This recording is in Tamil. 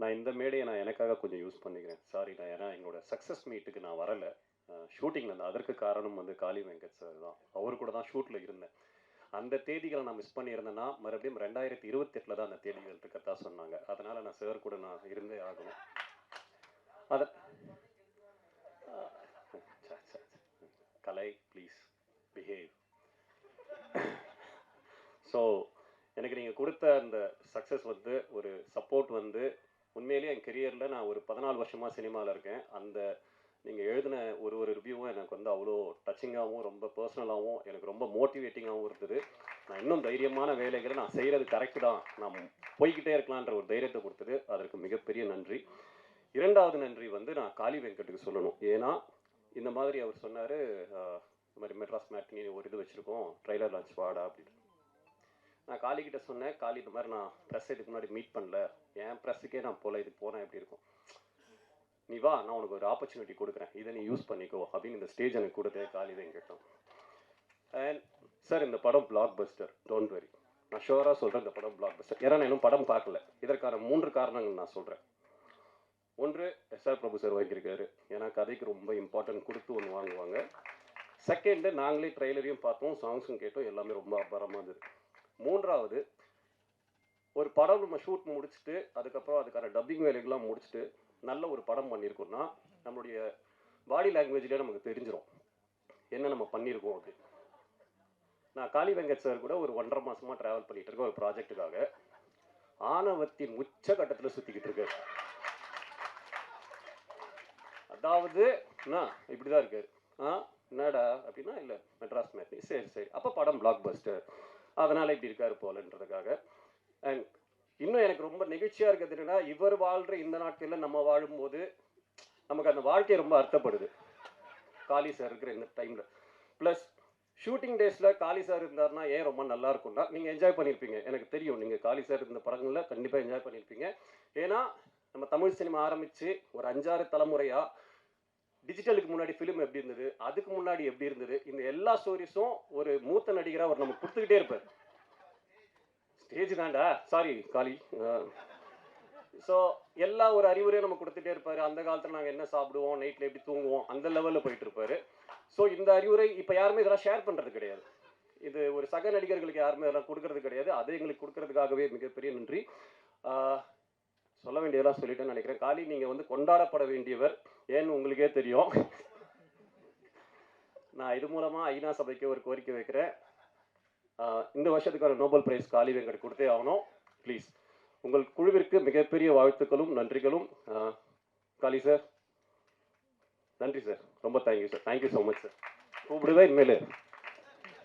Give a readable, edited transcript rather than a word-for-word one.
நான் இந்த மேடையை நான் எனக்காக கொஞ்சம் யூஸ் பண்ணிக்கிறேன். சாரி, நான் ஏன்னா எங்களோட சக்ஸஸ் மீட்டுக்கு நான் வரல. ஷூட்டிங்கில் இருந்தேன். அதற்கு காரணம் வந்து காளி வெங்கட் சார் தான். அவர் கூட தான் ஷூட்டில் இருந்தேன். அந்த தேதிகளை நான் மிஸ் பண்ணியிருந்தேன்னா மறுபடியும் 2028 தான் அந்த தேதிகள் இருக்கறதா சொன்னாங்க. அதனால் நான் சார் கூட நான் இருந்தே ஆகணும். அதை கலை ப்ளீஸ் பிஹேவ். ஸோ எனக்கு நீங்கள் கொடுத்த அந்த சக்ஸஸ் வந்து ஒரு சப்போர்ட் வந்து உண்மையிலேயே என் கெரியரில் நான் ஒரு 14 வருஷமாக சினிமாவில் இருக்கேன். அந்த நீங்கள் எழுதின ஒரு ரிவ்யூவும் எனக்கு வந்து அவ்வளோ டச்சிங்காகவும் ரொம்ப பர்சனலாகவும் எனக்கு ரொம்ப மோட்டிவேட்டிங்காகவும் இருந்தது. நான் இன்னும் தைரியமான வேலைகளை நான் செய்கிறது கரெக்டு தான், நான் போய்கிட்டே இருக்கலான்ற ஒரு தைரியத்தை கொடுத்தது. அதற்கு மிகப்பெரிய நன்றி. இரண்டாவது நன்றி வந்து நான் காளி வெங்கட்டுக்கு சொல்லணும். ஏன்னா இந்த மாதிரி அவர் சொன்னார், இந்த மாதிரி மெட்ராஸ் மேட்னி ஒரு இது வச்சுருக்கோம், ட்ரைலர் லான்ச் வாடா அப்படின்னு. நான் காளிக்கிட்ட சொன்னேன், காளி இந்த மாதிரி நான் ப்ரெஸ் இதுக்கு முன்னாடி மீட் பண்ணல, என் ப்ரெஸ்ஸுக்கே நான் போல, இதுக்கு போனேன் எப்படி இருக்கும், நீ வா நான் உனக்கு ஒரு ஆப்பர்ச்சுனிட்டி கொடுக்குறேன், இதை நீ யூஸ் பண்ணிக்கோ அப்படின்னு இந்த ஸ்டேஜ் எனக்கு கொடுத்தேன் காளி வெங்கட்டும். அண்ட் சார் இந்த படம் பிளாக் பஸ்டர், டோன்ட் வெரி, நான் ஷோராக சொல்கிறேன் இந்த படம் பிளாக் பஸ்டர். ஏன்னா நான் இன்னும் படம் பார்க்கல. இதற்கான 3 காரணங்கள் நான் சொல்கிறேன். ஒன்று, எஸ்ஆர் பிரபு சார் வாங்கியிருக்காரு, ஏன்னா கதைக்கு ரொம்ப இம்பார்ட்டன்ட் கொடுத்து ஒன்று வாங்குவாங்க. செகண்டு, நாங்களே ட்ரெய்லரையும் பார்த்தோம், சாங்ஸும் கேட்டோம், எல்லாமே ரொம்ப அபாரமாக இருந்தது. மூன்றாவது, ஒரு படம் நம்ம ஷூட் முடிச்சுட்டு அதுக்கப்புறம் அதுக்கான டப்பிங் வேலைகள்லாம் முடிச்சுட்டு நல்ல ஒரு படம் பண்ணியிருக்கோம்னா நம்மளுடைய பாடி லாங்குவேஜ்லேயே நமக்கு தெரிஞ்சிடும் என்ன நம்ம பண்ணியிருக்கோம் அப்படி. நான் காளி வெங்கட் சார் கூட ஒரு 1.5 மாதமாக ட்ராவல் பண்ணிட்டு இருக்கேன் ஒரு ப்ராஜெக்டுக்காக. ஆணவத்தின் உச்ச கட்டத்தில் சுற்றிக்கிட்டு இருக்கேன். அதாவது இப்படிதான் இருக்கு. என்னடா அப்படின்னா, இல்லை மெட்ராஸ் மேட்னி, சரி சரி அப்போ படம் பிளாக் பஸ்டர், அதனால் இப்படி இருக்காரு போலன்றதுக்காக. அண்ட் இன்னும் எனக்கு ரொம்ப நெகிழ்ச்சியாக இருக்கிறது என்னன்னா, இவர் வாழ்கிற இந்த நாட்களில் நம்ம வாழும்போது நமக்கு அந்த வாழ்க்கை ரொம்ப அர்த்தப்படுது காளி சார் இருக்கிற இந்த டைமில். ப்ளஸ் ஷூட்டிங் டேஸில் காளி சார் இருந்தார்னா ஏன் ரொம்ப நல்லா இருக்கும்னா, நீங்கள் என்ஜாய் பண்ணியிருப்பீங்க, எனக்கு தெரியும். நீங்கள் காளி சார் இருந்த படங்களில் கண்டிப்பாக என்ஜாய் பண்ணியிருப்பீங்க. ஏன்னா நம்ம தமிழ் சினிமா ஆரம்பித்து ஒரு 5-6 தலைமுறையாக டிஜிட்டலுக்கு முன்னாடி ஃபிலிம் எப்படி இருந்தது, அதுக்கு முன்னாடி எப்படி இருந்தது, இந்த எல்லா ஸ்டோரிஸும் ஒரு மூத்த நடிகராக அவர் நமக்கு கொடுத்துக்கிட்டே இருப்பார். ஸ்டேஜ் தாண்டா, சாரி காளி. ஸோ எல்லா ஒரு அறிவுரையும் நம்ம கொடுத்துட்டே இருப்பார். அந்த காலத்தில் நாங்கள் என்ன சாப்பிடுவோம், நைட்டில் எப்படி தூங்குவோம், அந்த லெவலில் போயிட்டு இருப்பார். ஸோ இந்த அறிவுரை இப்போ யாருமே இதெல்லாம் ஷேர் பண்ணுறது கிடையாது. இது ஒரு சக நடிகர்களுக்கு யாருமே இதெல்லாம் கொடுக்கறது கிடையாது. அதை எங்களுக்கு கொடுக்கறதுக்காகவே மிகப்பெரிய நன்றி. சொல்ல வேண்டியதெல்லாம் சொல்லிட்டேன்னு நினைக்கிறேன். காளி, நீங்கள் வந்து கொண்டாடப்பட வேண்டியவர், ஏன்னு உங்களுக்கே தெரியும். நான் இது மூலமாக ஐநா சபைக்கு ஒரு கோரிக்கை வைக்கிறேன். இந்த வருஷத்துக்கான நோபல் பிரைஸ் காளி வெங்கட் கொடுத்தே ஆகணும். ப்ளீஸ். உங்கள் குழுவிற்கு மிகப்பெரிய வாழ்த்துக்களும் நன்றிகளும். காளி சார், நன்றி சார், ரொம்ப thank you sir, thank you so much sir. கூப்பிடுவேன் இனிமேல்.